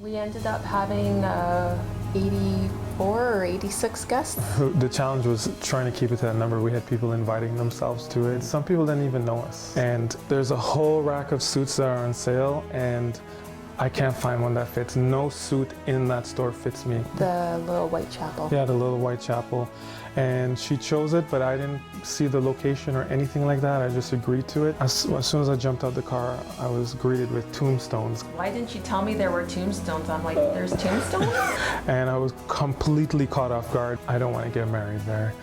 We ended up having 84 or 86 guests. The challenge was trying to keep it to that number. We had people inviting themselves to it. Some people didn't even know us. And there's a whole rack of suits that are on sale, and I can't find one that fits. No suit in that store fits me. The little white chapel. Yeah, the little white chapel. And she chose it, but I didn't see the location or anything like that. I just agreed to it. As soon as I jumped out the car, I was greeted with tombstones. Why didn't you tell me there were tombstones? I'm like, there's tombstones? And I was completely caught off guard. I don't want to get married there.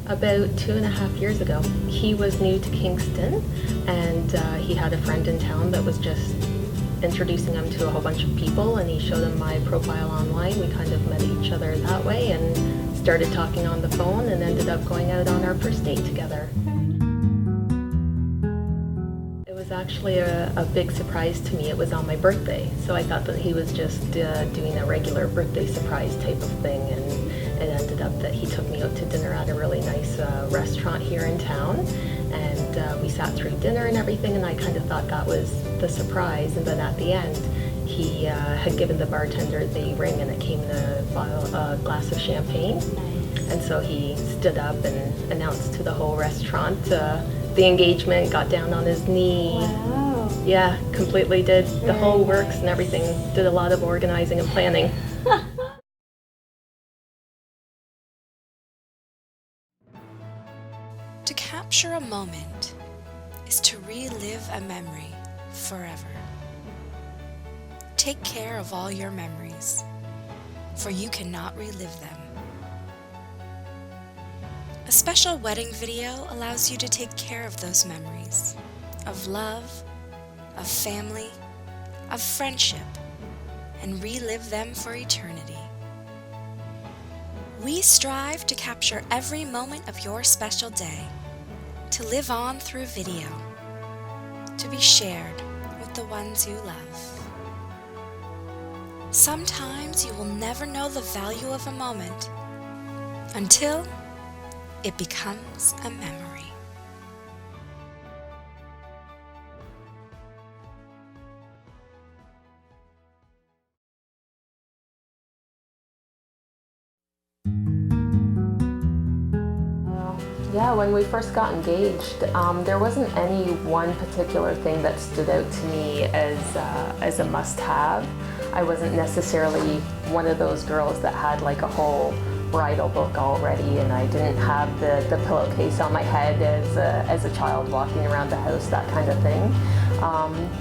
About 2.5 years ago. He was new to Kingston, and he had a friend in town that was just introducing him to a whole bunch of people, and he showed him my profile online. We kind of met each other that way and started talking on the phone and ended up going out on our first date together. It was actually a big surprise to me. It was on my birthday, so I thought that he was just doing a regular birthday surprise type of thing, and it ended up that he took me out to dinner at a really nice restaurant here in town, and we sat through dinner and everything, and I kind of thought that was the surprise. And then at the end, he had given the bartender the ring, and it came in a glass of champagne. And so he stood up and announced to the whole restaurant the engagement, got down on his knee. Wow. Yeah, completely did the whole works and everything, did a lot of organizing and planning. To capture a moment is to relive a memory forever. Take care of all your memories, for you cannot relive them. A special wedding video allows you to take care of those memories of love, of family, of friendship, and relive them for eternity. We strive to capture every moment of your special day, to live on through video, to be shared with the ones you love. Sometimes you will never know the value of a moment until it becomes a memory. Yeah, when we first got engaged, there wasn't any one particular thing that stood out to me as a must-have. I wasn't necessarily one of those girls that had like a whole bridal book already, and I didn't have the pillowcase on my head as a child walking around the house, that kind of thing.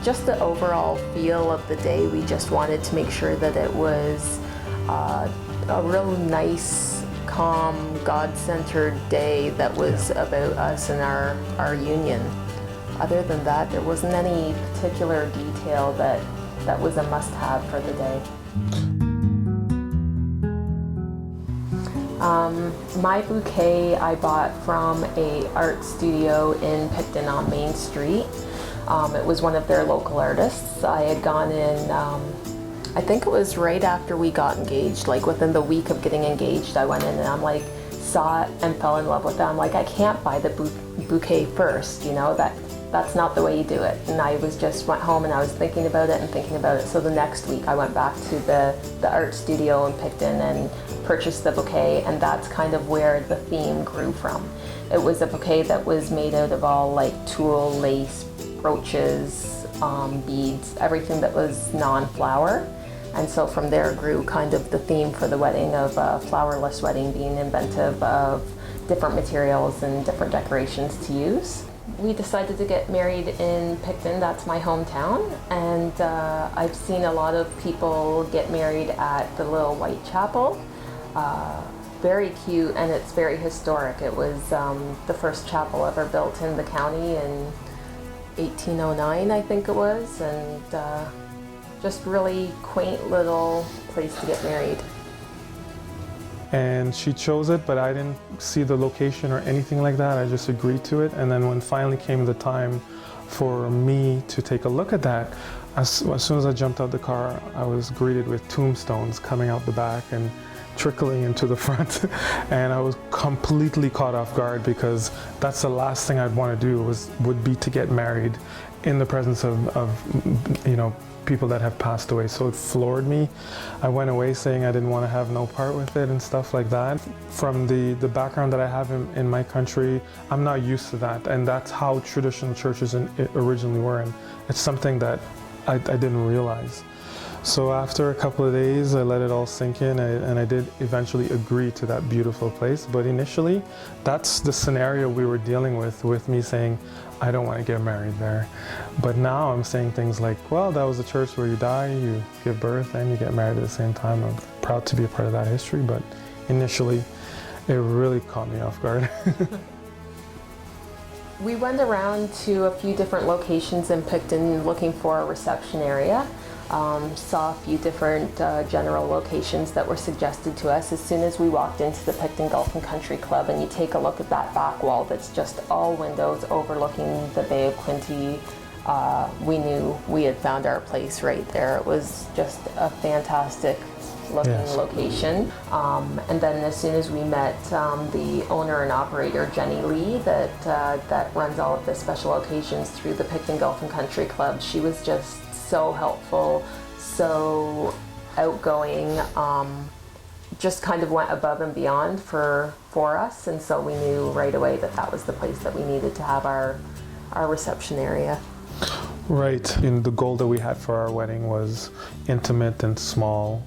Just the overall feel of the day, we just wanted to make sure that it was a real nice, calm, God-centered day that was about us and our union. Other than that, there wasn't any particular detail that was a must-have for the day. My bouquet I bought from an art studio in Picton on Main Street. It was one of their local artists. I had gone in, I think it was right after we got engaged, like within the week of getting engaged, I went in and I'm like, saw it and fell in love with it. I'm like, I can't buy the bouquet first, you know, that's not the way you do it. And I went home and I was thinking about it. So the next week I went back to the art studio in Picton and purchased the bouquet, and that's kind of where the theme grew from. It was a bouquet that was made out of all like tulle, lace, brooches, beads, everything that was non-flower. And so from there grew kind of the theme for the wedding of a flowerless wedding, being inventive of different materials and different decorations to use. We decided to get married in Picton, that's my hometown, and I've seen a lot of people get married at the little white chapel. Very cute, and it's very historic. It was the first chapel ever built in the county in 1809, I think it was, and just really quaint little place to get married. And she chose it, but I didn't see the location or anything like that. I just agreed to it. And then when finally came the time for me to take a look at that, as soon as I jumped out the car, I was greeted with tombstones coming out the back and trickling into the front. And I was completely caught off guard, because that's the last thing I'd want to do would be to get married in the presence of you know, people that have passed away. So it floored me. I went away saying I didn't want to have no part with it and stuff like that. From the background that I have in my country, I'm not used to that, and that's how traditional churches originally were, and it's something that I didn't realize. So after a couple of days, I let it all sink in, and I did eventually agree to that beautiful place. But initially, that's the scenario we were dealing with me saying, I don't want to get married there. But now I'm saying things like, well, that was the church where you die, you give birth, and you get married at the same time. I'm proud to be a part of that history, but initially, it really caught me off guard. We went around to a few different locations in Picton looking for a reception area. Saw a few different general locations that were suggested to us. As soon as we walked into the Picton Golf and Country Club, and you take a look at that back wall that's just all windows overlooking the Bay of Quinte, we knew we had found our place right there. It was just a fantastic looking location. And then as soon as we met the owner and operator, Jenny Lee, that runs all of the special occasions through the Picton Golf and Country Club, she was just so helpful, so outgoing, just kind of went above and beyond for us, and so we knew right away that that was the place that we needed to have our reception area. Right, and the goal that we had for our wedding was intimate and small,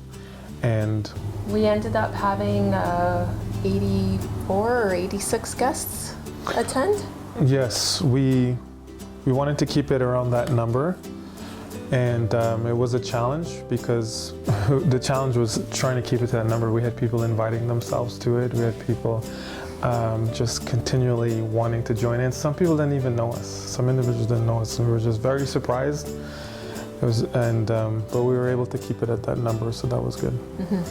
and we ended up having 84 or 86 guests attend. Yes, we wanted to keep it around that number. And it was a challenge, because the challenge was trying to keep it to that number. We had people inviting themselves to it. We had people just continually wanting to join in. Some people didn't even know us. Some individuals didn't know us, and we were just very surprised. But we were able to keep it at that number, so that was good. Mm-hmm.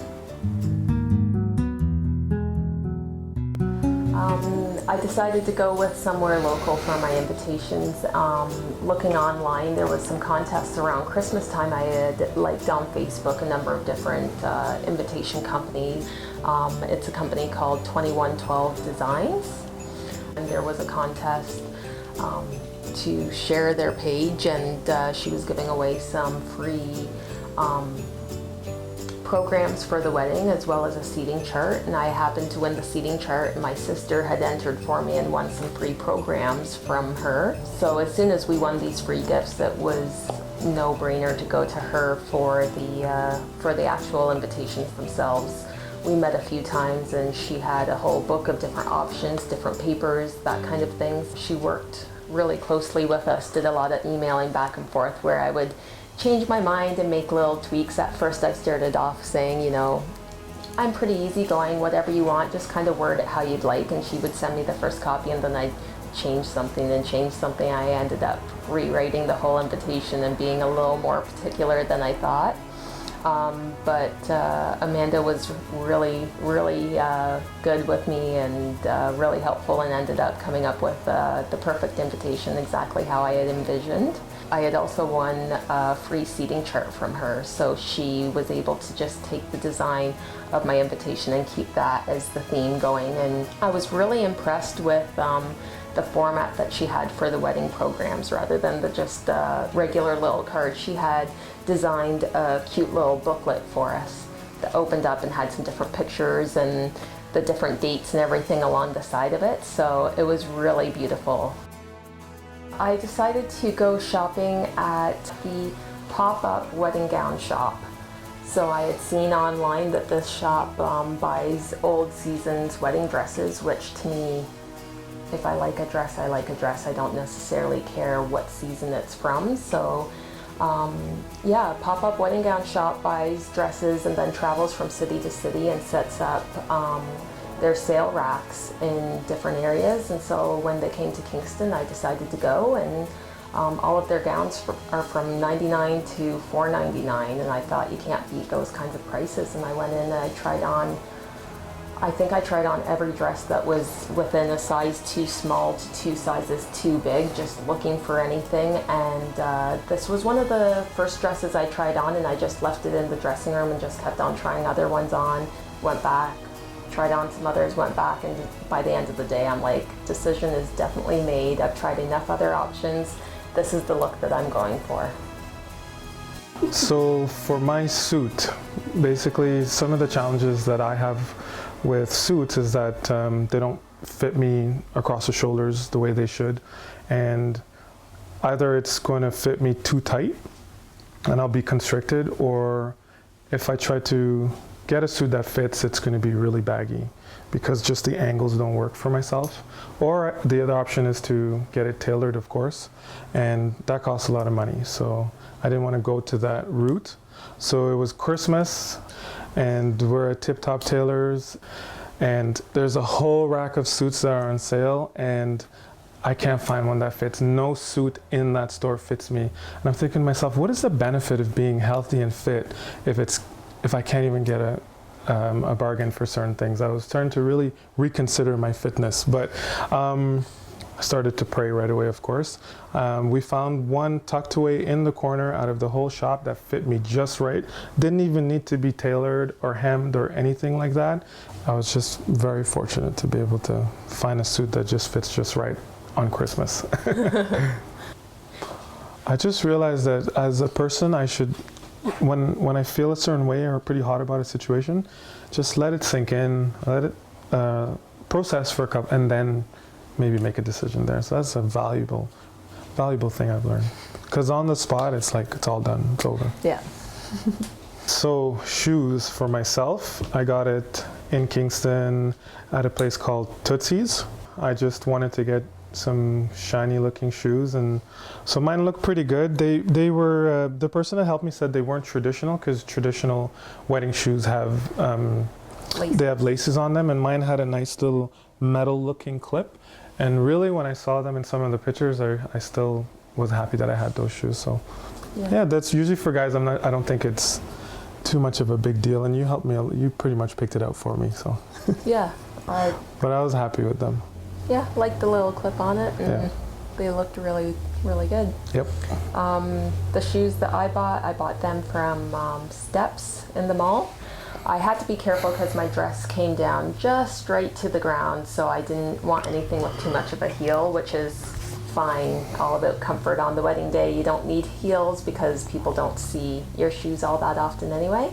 I decided to go with somewhere local for my invitations. Looking online, there was some contests around Christmas time. I had liked on Facebook a number of different invitation companies. It's a company called 2112 Designs, and there was a contest to share their page, and she was giving away some free programs for the wedding, as well as a seating chart, and I happened to win the seating chart. My sister had entered for me and won some free programs from her. So as soon as we won these free gifts, it was no-brainer to go to her for the actual invitations themselves. We met a few times, and she had a whole book of different options, different papers, that kind of things. She worked really closely with us, did a lot of emailing back and forth, where I would change my mind and make little tweaks. At first I started off saying, you know, I'm pretty easygoing, whatever you want, just kind of word it how you'd like, and she would send me the first copy, and then I'd change something and change something. I ended up rewriting the whole invitation and being a little more particular than I thought. But Amanda was really good with me, and really helpful, and ended up coming up with the perfect invitation, exactly how I had envisioned. I had also won a free seating chart from her, so she was able to just take the design of my invitation and keep that as the theme going. And I was really impressed with the format that she had for the wedding programs, rather than the just regular little card. She had designed a cute little booklet for us that opened up and had some different pictures and the different dates and everything along the side of it, so it was really beautiful. I decided to go shopping at the pop-up wedding gown shop. So I had seen online that this shop buys old seasons wedding dresses, which to me, if I like a dress, I like a dress. I don't necessarily care what season it's from. So yeah, pop-up wedding gown shop buys dresses and then travels from city to city and sets up their sale racks in different areas. And so when they came to Kingston, I decided to go, and all of their gowns are from $99 to $4.99, and I thought, you can't beat those kinds of prices. And I went in and I tried on I think I tried on every dress that was within a size too small to 2 sizes too big, just looking for anything. And this was one of the first dresses I tried on, and I just left it in the dressing room and just kept on trying other ones on, went back, tried on some others, went back, and by the end of the day, I'm like, decision is definitely made. I've tried enough other options. This is the look that I'm going for. So for my suit, basically some of the challenges that I have with suits is that they don't fit me across the shoulders the way they should, and either it's going to fit me too tight and I'll be constricted, or if I try to get a suit that fits, it's going to be really baggy because just the angles don't work for myself. Or the other option is to get it tailored, of course, and that costs a lot of money, so I didn't want to go to that route. So it was Christmas, and we're at Tip Top Tailors, and there's a whole rack of suits that are on sale, and I can't find one that fits. No suit in that store fits me. And I'm thinking to myself, what is the benefit of being healthy and fit if I can't even get a bargain for certain things? I was starting to really reconsider my fitness, but I started to pray right away, of course. We found one tucked away in the corner out of the whole shop that fit me just right. Didn't even need to be tailored or hemmed or anything like that. I was just very fortunate to be able to find a suit that just fits just right on Christmas. I just realized that as a person, I should, when I feel a certain way or pretty hot about a situation, just let it sink in, let it process for a couple, and then maybe make a decision there. So that's a valuable thing I've learned. Because on the spot, it's like, it's all done, it's over. Yeah. So shoes for myself, I got it in Kingston at a place called Tootsie's. I just wanted to get some shiny looking shoes, and so mine look pretty good. They were, the person that helped me said they weren't traditional, because traditional wedding shoes have, they have laces on them, and mine had a nice little metal looking clip. And really, when I saw them in some of the pictures, I still was happy that I had those shoes. So yeah, that's usually for guys. I don't think it's too much of a big deal, and you helped me. You pretty much picked it out for me. So Yeah. but I was happy with them. Yeah, like the little clip on it, and Yeah. they looked really, really good. Yep. The shoes that I bought them from Steps in the mall. I had to be careful because my dress came down just right to the ground, so I didn't want anything with too much of a heel, which is fine, all about comfort on the wedding day. You don't need heels because people don't see your shoes all that often anyway.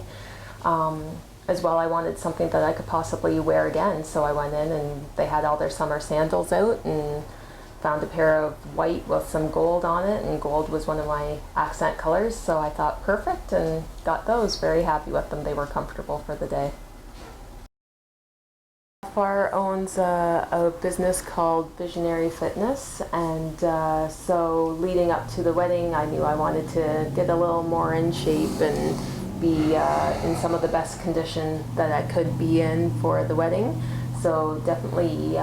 As well, I wanted something that I could possibly wear again, so I went in and they had all their summer sandals out and found a pair of white with some gold on it, and gold was one of my accent colors, so I thought perfect and got those. Very happy with them. They were comfortable for the day. Far owns a business called Visionary Fitness, and so leading up to the wedding, I knew I wanted to get a little more in shape and be in some of the best condition that I could be in for the wedding. So definitely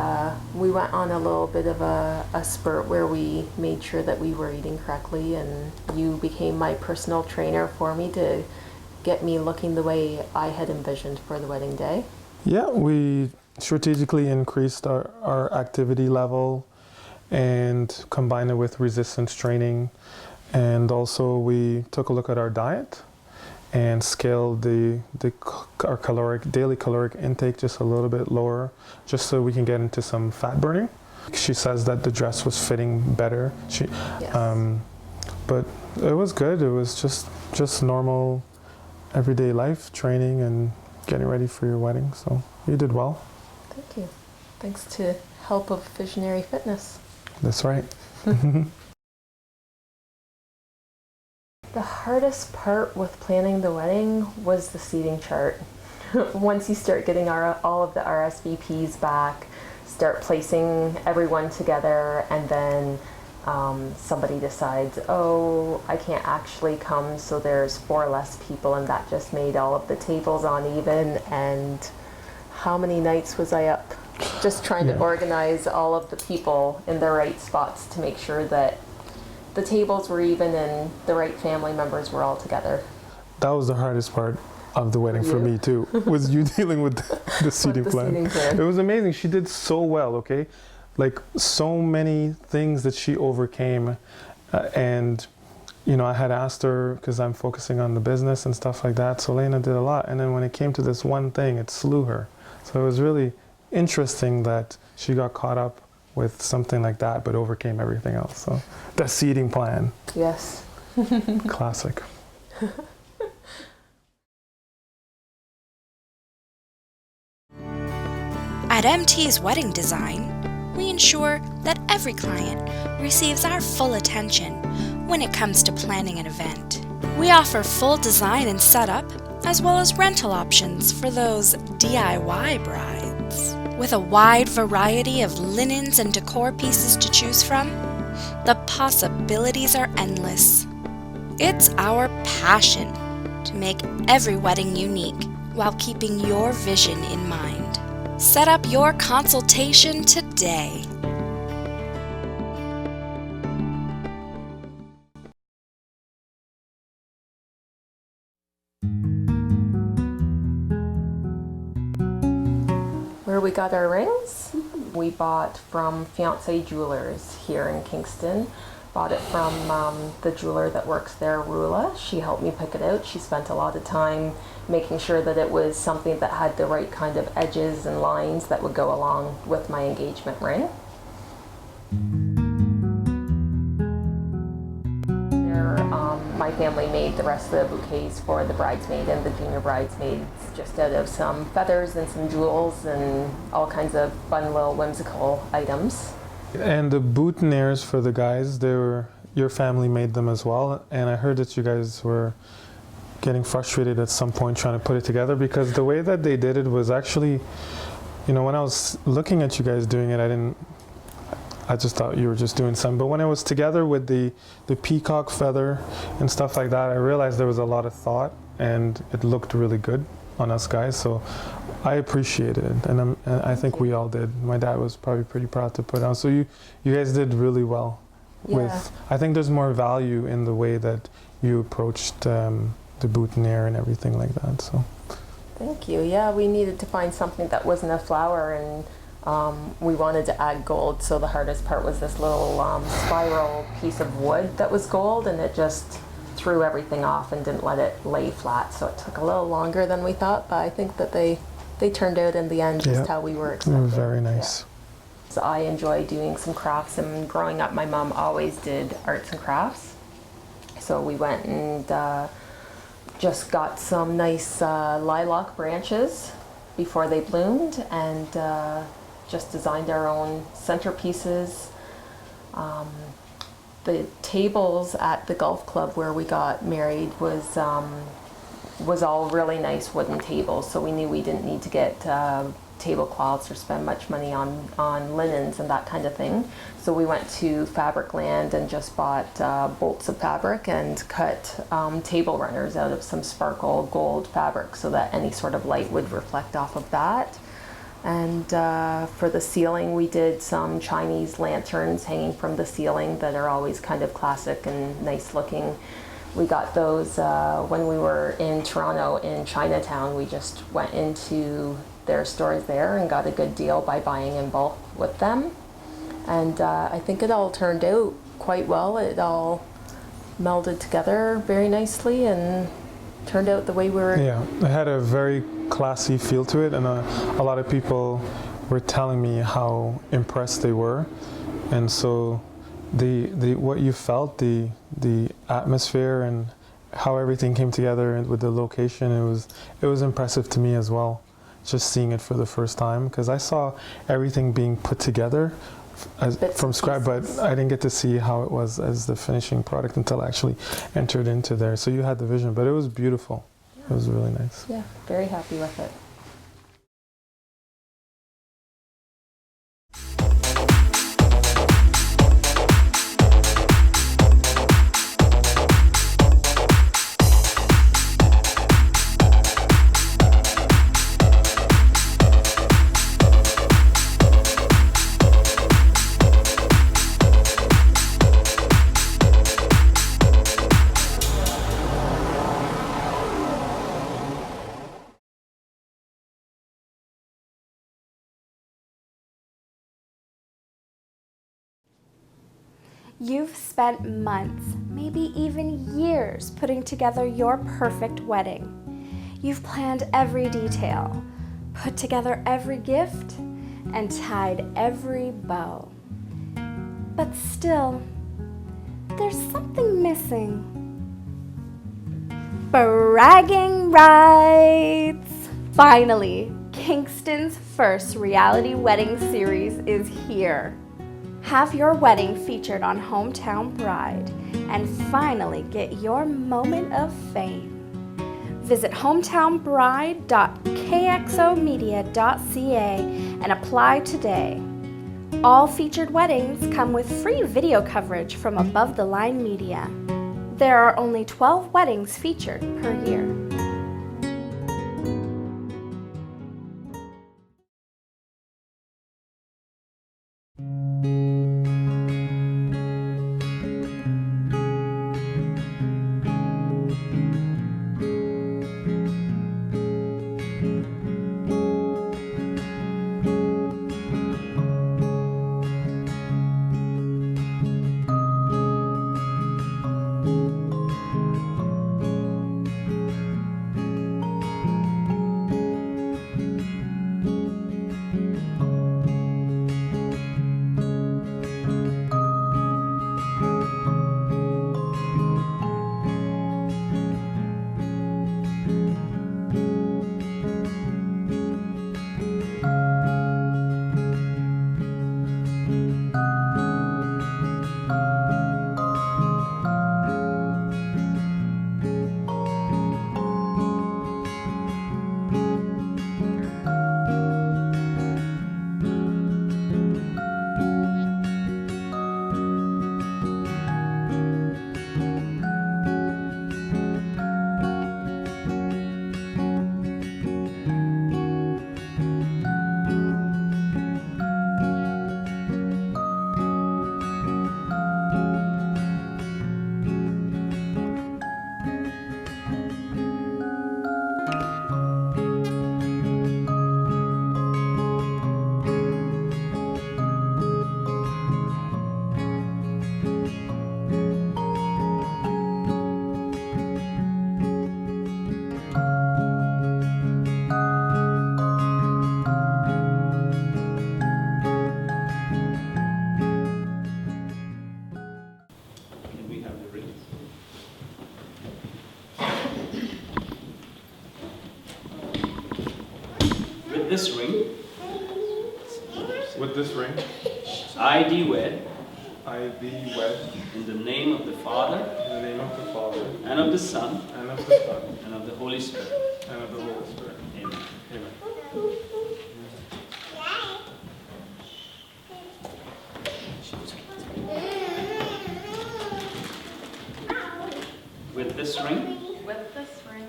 we went on a little bit of a spurt where we made sure that we were eating correctly, and you became my personal trainer for me to get me looking the way I had envisioned for the wedding day. Yeah, we strategically increased our activity level and combined it with resistance training, and also we took a look at our diet and scaled our daily caloric intake just a little bit lower, just so we can get into some fat burning. She says that the dress was fitting better. Yes. But it was good. It was just normal everyday life, training and getting ready for your wedding. So you did well. Thank you. Thanks to help of Visionary Fitness. That's right. The hardest part with planning the wedding was the seating chart. Once you start getting all of the RSVPs back, start placing everyone together, and then somebody decides, oh, I can't actually come, so there's 4 less people, and that just made all of the tables uneven. And how many nights was I up just trying to organize all of the people in the right spots to make sure that the tables were even and the right family members were all together. That was the hardest part. of the wedding for you? me too, was you dealing with the seating the plan. seating plan. It was amazing. She did so well, okay? Like so many things that she overcame. And, you know, I had asked her, because I'm focusing on the business and stuff like that, so Lena did a lot. And then when it came to this one thing, it slew her. So it was really interesting that she got caught up with something like that, but overcame everything else. So the seating plan. Yes. Classic. At MT's Wedding Design, we ensure that every client receives our full attention when it comes to planning an event. We offer full design and setup, as well as rental options for those DIY brides. With a wide variety of linens and decor pieces to choose from, the possibilities are endless. It's our passion to make every wedding unique while keeping your vision in mind. Set up your consultation today. Where we got our rings, we bought from Fiancé Jewelers here in Kingston. Bought it from the jeweler that works there, Rula. She helped me pick it out. She spent a lot of time making sure that it was something that had the right kind of edges and lines that would go along with my engagement ring. My family made the rest of the bouquets for the bridesmaid and the junior bridesmaids just out of some feathers and some jewels and all kinds of fun little whimsical items. And the boutonnieres for the guys, your family made them as well. And I heard that you guys were getting frustrated at some point trying to put it together, because the way that they did it was actually, you know, when I was looking at you guys doing it, I just thought you were just doing some. But when it was together with the peacock feather and stuff like that, I realized there was a lot of thought and it looked really good on us guys. So I appreciated it, and I think we all did. My dad was probably pretty proud to put it on. So you guys did really well. Yeah. I think there's more value in the way that you approached the boutonniere and everything like that. So Thank you. Yeah, we needed to find something that wasn't a flower, and we wanted to add gold. So the hardest part was this little spiral piece of wood that was gold, and it just threw everything off and didn't let it lay flat. So it took a little longer than we thought, but I think that they turned out in the end just how we were expecting. It was very nice. Yeah. So I enjoy doing some crafts, and growing up my mom always did arts and crafts. So we went and just got some nice lilac branches before they bloomed, and just designed our own centerpieces. The tables at the golf club where we got married was all really nice wooden tables, so we knew we didn't need to get tablecloths or spend much money on linens and that kind of thing. So we went to Fabricland and just bought bolts of fabric and cut table runners out of some sparkle gold fabric so that any sort of light would reflect off of that. And for the ceiling, we did some Chinese lanterns hanging from the ceiling that are always kind of classic and nice looking. We got those when we were in Toronto in Chinatown. We just went into their stores there and got a good deal by buying in bulk with them. And I think it all turned out quite well. It all melded together very nicely and turned out the way we were. Yeah, it had a very classy feel to it, and a lot of people were telling me how impressed they were. And so the what you felt, the atmosphere and how everything came together and with the location, it was impressive to me as well, just seeing it for the first time, because I saw everything being put together from scratch, but I didn't get to see how it was as the finishing product until I actually entered into there. So you had the vision, but it was beautiful. It was really nice. Yeah, very happy with it. You've spent months, maybe even years, putting together your perfect wedding. You've planned every detail, put together every gift, and tied every bow. But still, there's something missing. Bragging rights! Finally, Kingston's first reality wedding series is here. Have your wedding featured on Hometown Bride and finally get your moment of fame. Visit hometownbride.kxomedia.ca and apply today. All featured weddings come with free video coverage from Above the Line Media. There are only 12 weddings featured per year. With this ring, I thee wed, in in the name of the Father, the name of the Father, and of the Son, and of the Son, and of the Holy Spirit. and of the Holy Spirit. Amen. Amen. With this ring, With this ring,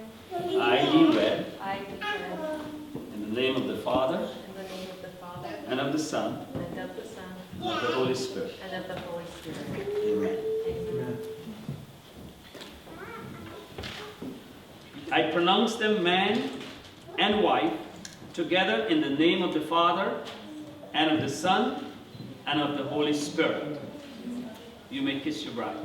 I thee wed, I declare, in the name of the Father, in the name of the Father, and of the Son, and of the Son, and of the Holy Spirit. and of the Holy Spirit. Amen. Amen. I pronounce them man and wife together in the name of the Father, and of the Son, and of the Holy Spirit. You may kiss your bride.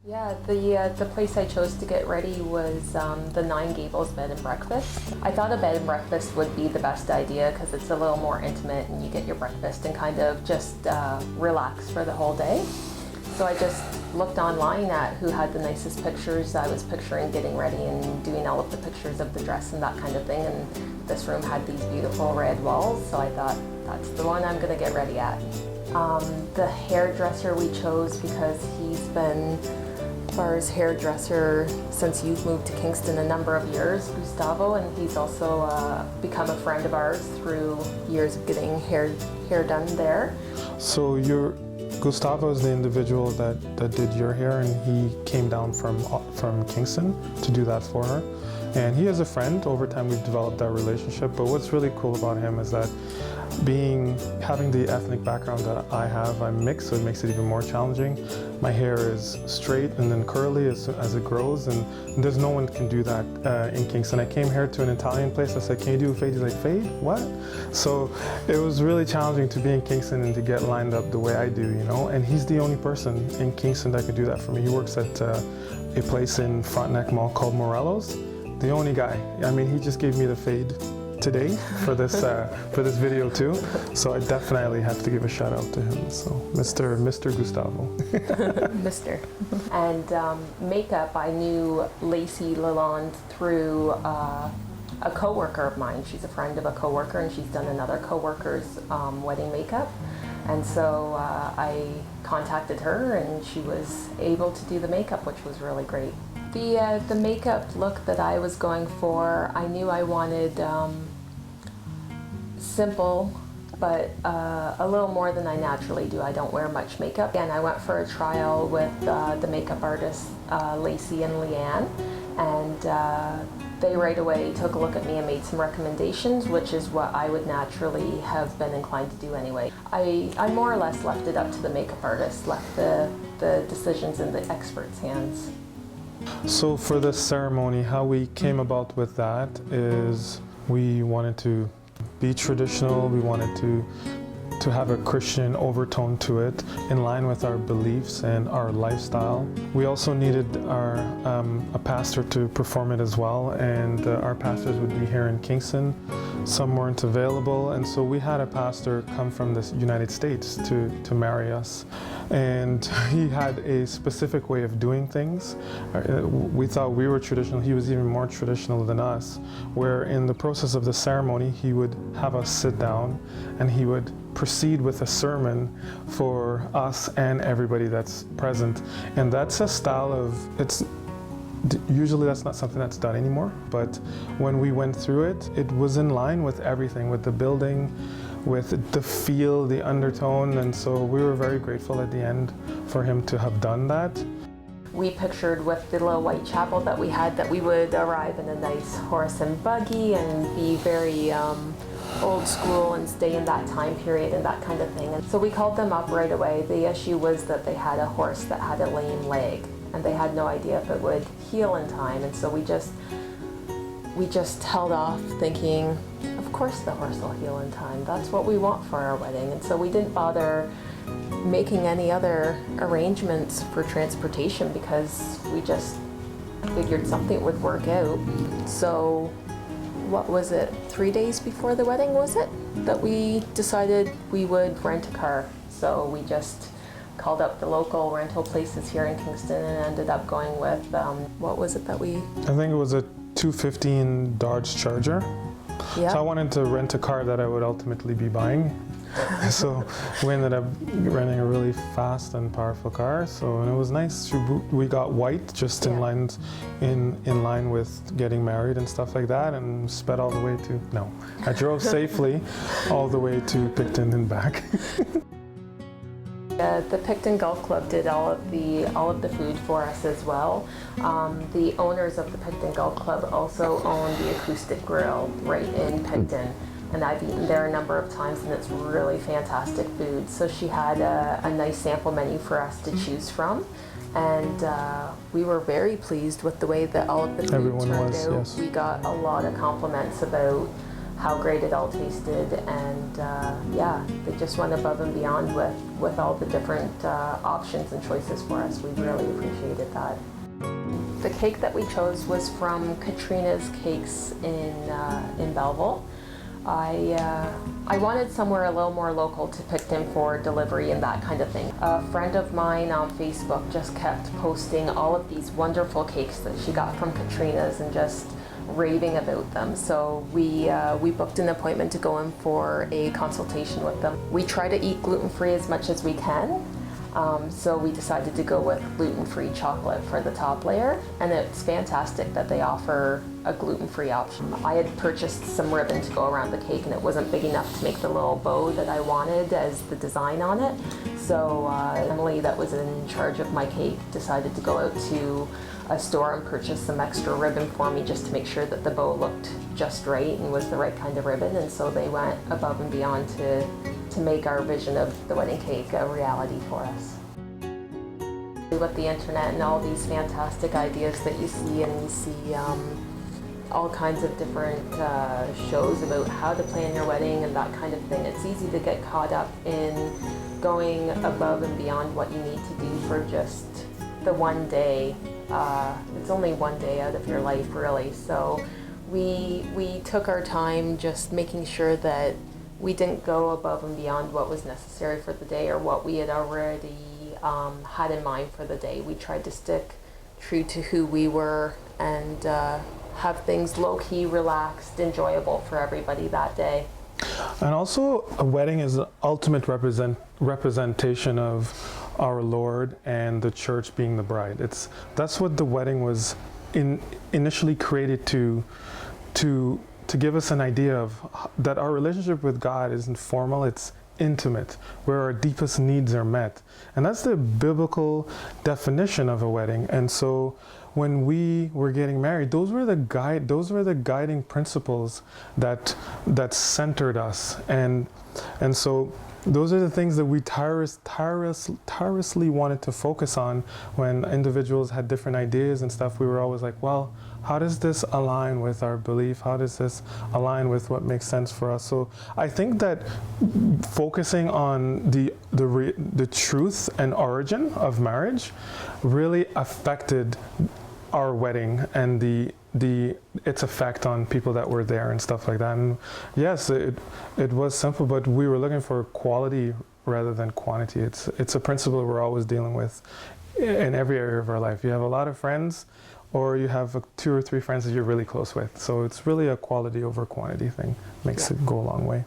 Yeah, the place I chose to get ready was the Nine Gables Bed and Breakfast. I thought a bed and breakfast would be the best idea because it's a little more intimate and you get your breakfast and kind of just relax for the whole day. So I just looked online at who had the nicest pictures. I was picturing getting ready and doing all of the pictures of the dress and that kind of thing, and this room had these beautiful red walls, so I thought that's the one I'm going to get ready at. The hairdresser we chose because he's been Bar's hairdresser since you've moved to Kingston a number of years, Gustavo, and he's also become a friend of ours through years of getting hair done there. So Gustavo is the individual that did your hair, and he came down from Kingston to do that for her. And he is a friend. Over time we've developed that relationship, but what's really cool about him is that having the ethnic background that I have, I'm mixed, so it makes it even more challenging. My hair is straight and then curly as it grows, and there's no one can do that in Kingston. I came here to an Italian place, I said, can you do a fade? He's like, fade? What? So it was really challenging to be in Kingston and to get lined up the way I do, you know? And he's the only person in Kingston that could do that for me. He works at a place in Frontenac Mall called Morello's. The only guy. I mean, he just gave me the fade today for this video too. So I definitely have to give a shout out to him. So Mr. Gustavo. Mr. And makeup, I knew Lacey Lalonde through a coworker of mine. She's a friend of a coworker, and she's done another coworker's wedding makeup. And so I contacted her, and she was able to do the makeup, which was really great. The makeup look that I was going for, I knew I wanted simple, but a little more than I naturally do. I don't wear much makeup. And I went for a trial with the makeup artists, Lacey and Leanne, and they right away took a look at me and made some recommendations, which is what I would naturally have been inclined to do anyway. I more or less left it up to the makeup artist, left the decisions in the experts' hands. So for the ceremony, how we came about with that is we wanted to be traditional. We wanted to have a Christian overtone to it in line with our beliefs and our lifestyle. We also needed a pastor to perform it as well, and our pastors would be here in Kingston. Some weren't available, and so we had a pastor come from the United States to marry us. And he had a specific way of doing things. We thought we were traditional. He was even more traditional than us, where in the process of the ceremony, he would have us sit down and he would proceed with a sermon for us and everybody that's present. And that's a style of, usually that's not something that's done anymore, but when we went through it, it was in line with everything, with the building, with the feel, the undertone, and so we were very grateful at the end for him to have done that. We pictured with the little white chapel that we had that we would arrive in a nice horse and buggy and be very old school and stay in that time period and that kind of thing. And so we called them up right away. The issue was that they had a horse that had a lame leg, and they had no idea if it would heal in time, and so we just held off thinking, of course the horse will heal in time. That's what we want for our wedding. And so we didn't bother making any other arrangements for transportation because we just figured something would work out. So what was it, 3 days before the wedding, was it, that we decided we would rent a car. So we just called up the local rental places here in Kingston and ended up going with, what was it that we... I think it was a 215 Dodge Charger. Yeah. So I wanted to rent a car that I would ultimately be buying. So we ended up renting a really fast and powerful car. So, and it was nice. We got white, just in line with getting married and stuff like that, and sped all the way to, no, I drove safely all the way to Picton and back. The Picton Golf Club did all of the food for us as well. The owners of the Picton Golf Club also own the Acoustic Grill right in Picton, and I've eaten there a number of times, and it's really fantastic food. So she had a nice sample menu for us to choose from, and we were very pleased with the way that all of the food turned out. Yes. We got a lot of compliments about how great it all tasted, and yeah, they just went above and beyond with all the different options and choices for us. We really appreciated that. The cake that we chose was from Katrina's Cakes in Belleville. I wanted somewhere a little more local to Picton for delivery and that kind of thing. A friend of mine on Facebook just kept posting all of these wonderful cakes that she got from Katrina's and just raving about them. So we booked an appointment to go in for a consultation with them. We try to eat gluten-free as much as we can. So we decided to go with gluten-free chocolate for the top layer, and it's fantastic that they offer a gluten-free option. I had purchased some ribbon to go around the cake, and it wasn't big enough to make the little bow that I wanted as the design on it. So Emily, that was in charge of my cake, decided to go out to a store and purchase some extra ribbon for me just to make sure that the bow looked just right and was the right kind of ribbon, and so they went above and beyond to make our vision of the wedding cake a reality for us. With the internet and all these fantastic ideas that you see, and you see all kinds of different shows about how to plan your wedding and that kind of thing, it's easy to get caught up in going above and beyond what you need to do for just the one day. It's only one day out of your life, really. So we took our time just making sure that we didn't go above and beyond what was necessary for the day or what we had already had in mind for the day. We tried to stick true to who we were and have things low-key, relaxed, enjoyable for everybody that day. And also, a wedding is the ultimate representation of our Lord and the church being the bride. That's what the wedding was initially created to give us an idea of that our relationship with God isn't formal, it's intimate, where our deepest needs are met. And that's the biblical definition of a wedding. And so when we were getting married, those were the guiding principles that centered us. And so those are the things that we tirelessly wanted to focus on. When individuals had different ideas and stuff, we were always like, well, how does this align with our belief? How does this align with what makes sense for us? So I think that focusing on the truth and origin of marriage really affected our wedding and its effect on people that were there and stuff like that. And yes, it was simple, but we were looking for quality rather than quantity. It's a principle we're always dealing with in every area of our life. You have a lot of friends, or you have 2 or 3 friends that you're really close with. So it's really a quality over quantity thing. Makes it go a long way.